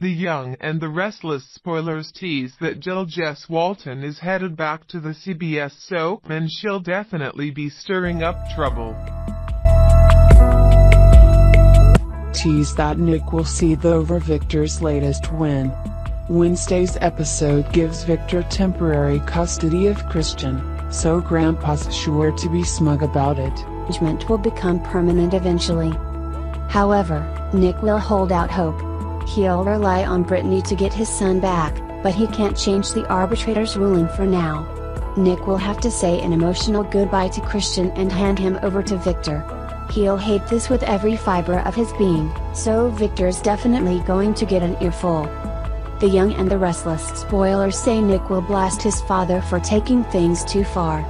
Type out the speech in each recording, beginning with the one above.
The Young and the Restless spoilers tease that Jill Jess Walton is headed back to the CBS soap and she'll definitely be stirring up trouble. Tease that Nick will seethe over Victor's latest win. Wednesday's episode gives Victor temporary custody of Christian, so Grandpa's sure to be smug about it. Arrangement will become permanent eventually. However, Nick will hold out hope. He'll rely on Brittany to get his son back, but he can't change the arbitrator's ruling for now. Nick will have to say an emotional goodbye to Christian and hand him over to Victor. He'll hate this with every fiber of his being, so Victor's definitely going to get an earful. The Young and the Restless spoilers say Nick will blast his father for taking things too far.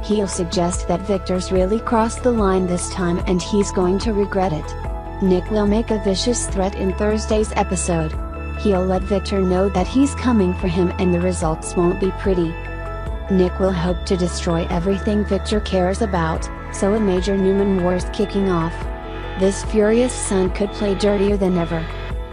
He'll suggest that Victor's really crossed the line this time and he's going to regret it. Nick will make a vicious threat in Thursday's episode. He'll let Victor know that he's coming for him and the results won't be pretty. Nick will hope to destroy everything Victor cares about, so a major Newman war's kicking off. This furious son could play dirtier than ever.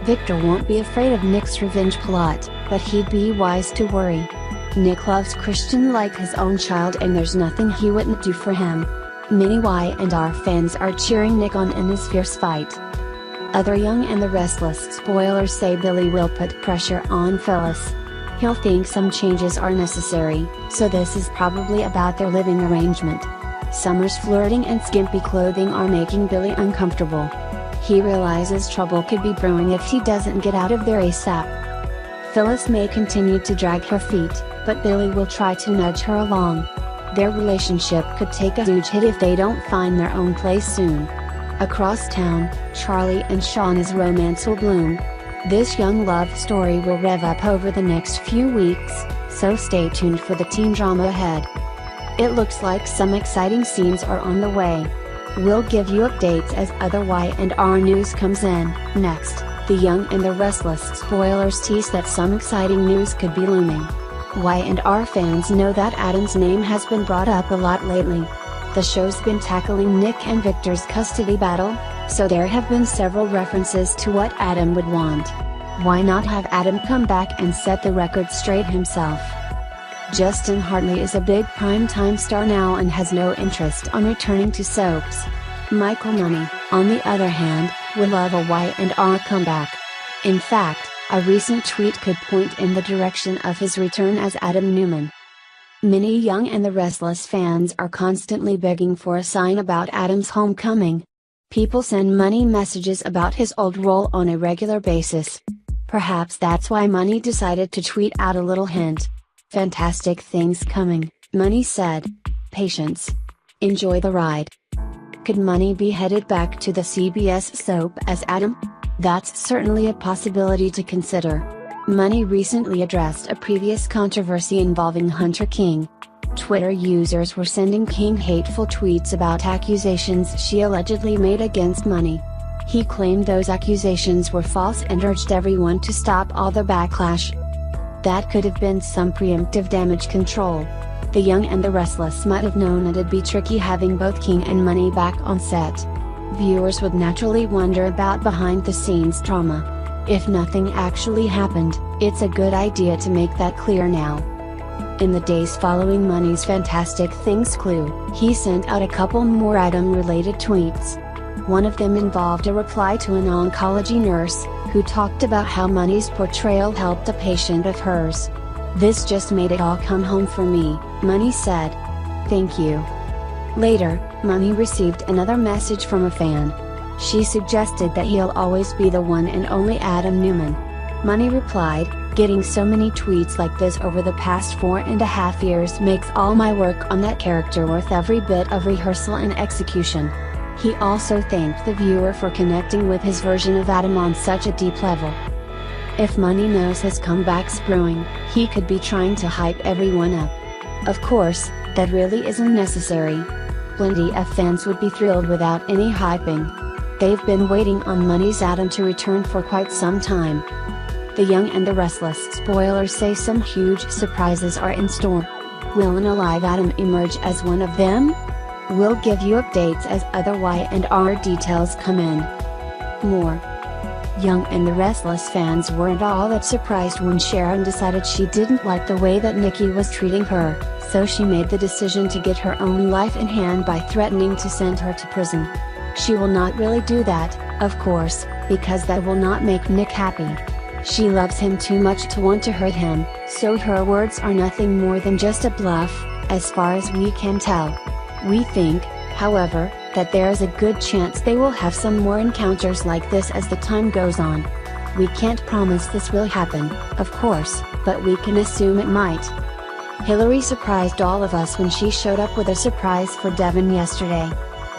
Victor won't be afraid of Nick's revenge plot, but he'd be wise to worry. Nick loves Christian like his own child and there's nothing he wouldn't do for him. Many Y&R fans are cheering Nick on in his fierce fight. Other Young and the Restless spoilers say Billy will put pressure on Phyllis. He'll think some changes are necessary, so this is probably about their living arrangement. Summer's flirting and skimpy clothing are making Billy uncomfortable. He realizes trouble could be brewing if he doesn't get out of there ASAP. Phyllis may continue to drag her feet, but Billy will try to nudge her along. Their relationship could take a huge hit if they don't find their own place soon. Across town, Charlie and Shauna's romance will bloom. This young love story will rev up over the next few weeks, so stay tuned for the teen drama ahead. It looks like some exciting scenes are on the way. We'll give you updates as other Y&R news comes in. Next, The Young and the Restless spoilers tease that some exciting news could be looming. Y&R fans know that Adam's name has been brought up a lot lately. The show's been tackling Nick and Victor's custody battle, so there have been several references to what Adam would want. Why not have Adam come back and set the record straight himself? Justin Hartley is a big primetime star now and has no interest on returning to soaps. Michael Money, on the other hand, would love a Y&R comeback. In fact, a recent tweet could point in the direction of his return as Adam Newman. Many Young and the Restless fans are constantly begging for a sign about Adam's homecoming. People send Money messages about his old role on a regular basis. Perhaps that's why Money decided to tweet out a little hint. Fantastic things coming, Money said. Patience. Enjoy the ride. Could Money be headed back to the CBS soap as Adam? That's certainly a possibility to consider. Money recently addressed a previous controversy involving Hunter King. Twitter users were sending King hateful tweets about accusations she allegedly made against Money. He claimed those accusations were false and urged everyone to stop all the backlash. That could have been some preemptive damage control. The Young and the Restless might have known it'd be tricky having both King and Money back on set. Viewers would naturally wonder about behind-the-scenes drama. If nothing actually happened, it's a good idea to make that clear now. In the days following Money's Fantastic Things clue, he sent out a couple more Adam-related tweets. One of them involved a reply to an oncology nurse, who talked about how Money's portrayal helped a patient of hers. "This just made it all come home for me," Money said. "Thank you." Later, Money received another message from a fan. She suggested that he'll always be the one and only Adam Newman. Money replied, "Getting so many tweets like this over the past 4.5 years makes all my work on that character worth every bit of rehearsal and execution." He also thanked the viewer for connecting with his version of Adam on such a deep level. If Money knows his comeback's brewing, he could be trying to hype everyone up. Of course, that really isn't necessary. Plenty of fans would be thrilled without any hyping. They've been waiting on Money's Adam to return for quite some time. The Young and the Restless spoilers say some huge surprises are in store. Will an alive Adam emerge as one of them? We'll give you updates as other Y&R details come in. More Young and the Restless fans weren't all that surprised when Sharon decided she didn't like the way that Nikki was treating her, so she made the decision to get her own life in hand by threatening to send her to prison. She will not really do that, of course, because that will not make Nick happy. She loves him too much to want to hurt him, so her words are nothing more than just a bluff, as far as we can tell. We think, however, that there is a good chance they will have some more encounters like this as the time goes on. We can't promise this will happen, of course, but we can assume it might. Hillary surprised all of us when she showed up with a surprise for Devon yesterday.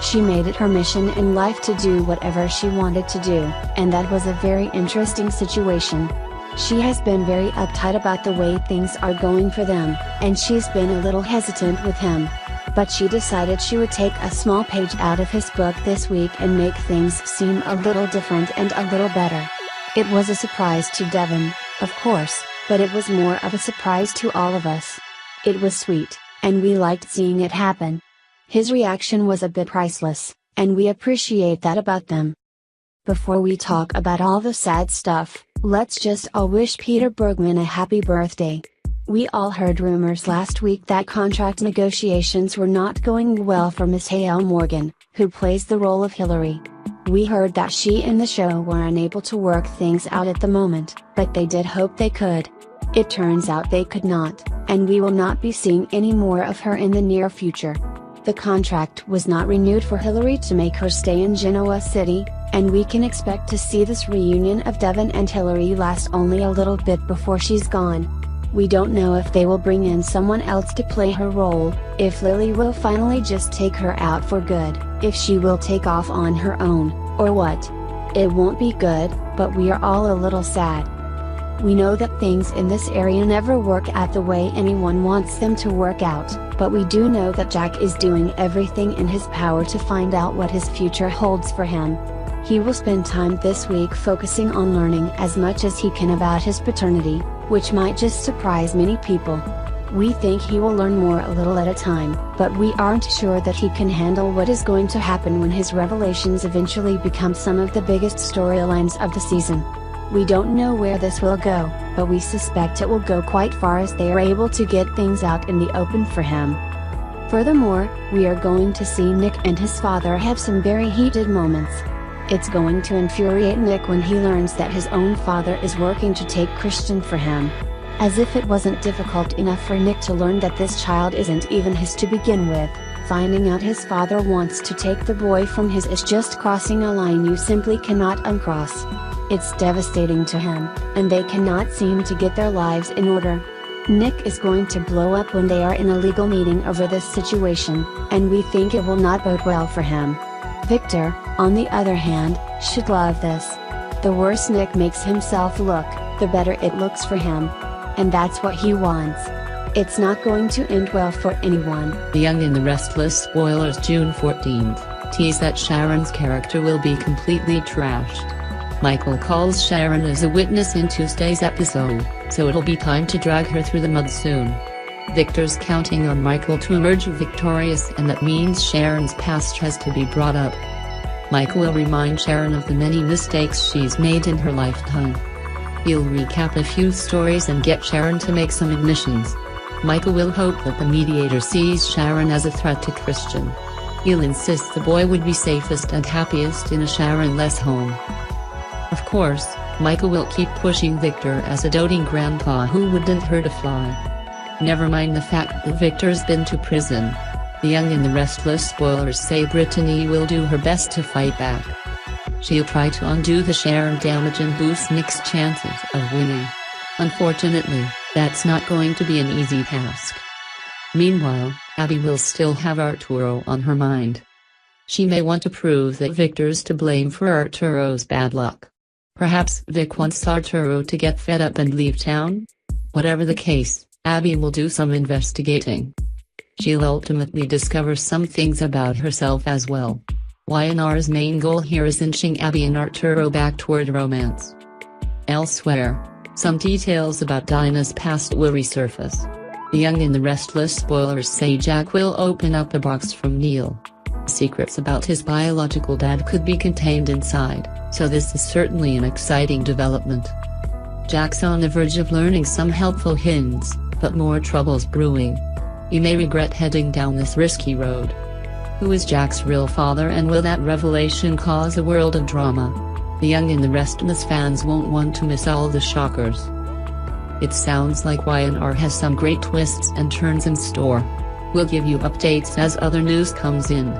She made it her mission in life to do whatever she wanted to do, and that was a very interesting situation. She has been very uptight about the way things are going for them, and she's been a little hesitant with him. But she decided she would take a small page out of his book this week and make things seem a little different and a little better. It was a surprise to Devon, of course, but it was more of a surprise to all of us. It was sweet, and we liked seeing it happen. His reaction was a bit priceless, and we appreciate that about them. Before we talk about all the sad stuff, let's just all wish Peter Bergman a happy birthday. We all heard rumors last week that contract negotiations were not going well for Miss Hale Morgan, who plays the role of Hillary. We heard that she and the show were unable to work things out at the moment, but they did hope they could. It turns out they could not, and we will not be seeing any more of her in the near future. The contract was not renewed for Hillary to make her stay in Genoa City, and we can expect to see this reunion of Devon and Hillary last only a little bit before she's gone. We don't know if they will bring in someone else to play her role, if Lily will finally just take her out for good, if she will take off on her own, or what. It won't be good, but we are all a little sad. We know that things in this area never work out the way anyone wants them to work out, but we do know that Jack is doing everything in his power to find out what his future holds for him. He will spend time this week focusing on learning as much as he can about his paternity, which might just surprise many people. We think he will learn more a little at a time, but we aren't sure that he can handle what is going to happen when his revelations eventually become some of the biggest storylines of the season. We don't know where this will go, but we suspect it will go quite far as they are able to get things out in the open for him. Furthermore, we are going to see Nick and his father have some very heated moments. It's going to infuriate Nick when he learns that his own father is working to take Christian for him. As if it wasn't difficult enough for Nick to learn that this child isn't even his to begin with, finding out his father wants to take the boy from his is just crossing a line you simply cannot uncross. It's devastating to him, and they cannot seem to get their lives in order. Nick is going to blow up when they are in a legal meeting over this situation, and we think it will not bode well for him. Victor, on the other hand, should love this. The worse Nick makes himself look, the better it looks for him. And that's what he wants. It's not going to end well for anyone. The Young and the Restless spoilers June 14th, tease that Sharon's character will be completely trashed. Michael calls Sharon as a witness in Tuesday's episode, so it'll be time to drag her through the mud soon. Victor's counting on Michael to emerge victorious, and that means Sharon's past has to be brought up. Michael will remind Sharon of the many mistakes she's made in her lifetime. He'll recap a few stories and get Sharon to make some admissions. Michael will hope that the mediator sees Sharon as a threat to Christian. He'll insist the boy would be safest and happiest in a Sharon-less home. Of course, Michael will keep pushing Victor as a doting grandpa who wouldn't hurt a fly. Never mind the fact that Victor's been to prison. The Young and the Restless spoilers say Brittany will do her best to fight back. She'll try to undo the Sharon damage and boost Nick's chances of winning. Unfortunately, that's not going to be an easy task. Meanwhile, Abby will still have Arturo on her mind. She may want to prove that Victor's to blame for Arturo's bad luck. Perhaps Vic wants Arturo to get fed up and leave town? Whatever the case, Abby will do some investigating. She'll ultimately discover some things about herself as well. YNR's main goal here is inching Abby and Arturo back toward romance. Elsewhere, some details about Dinah's past will resurface. The Young and the Restless spoilers say Jack will open up a box from Neil. Secrets about his biological dad could be contained inside, so this is certainly an exciting development. Jack's on the verge of learning some helpful hints, but more trouble's brewing. You may regret heading down this risky road. Who is Jack's real father, and will that revelation cause a world of drama? The Young and the Restless fans won't want to miss all the shockers. It sounds like Y&R has some great twists and turns in store. We'll give you updates as other news comes in.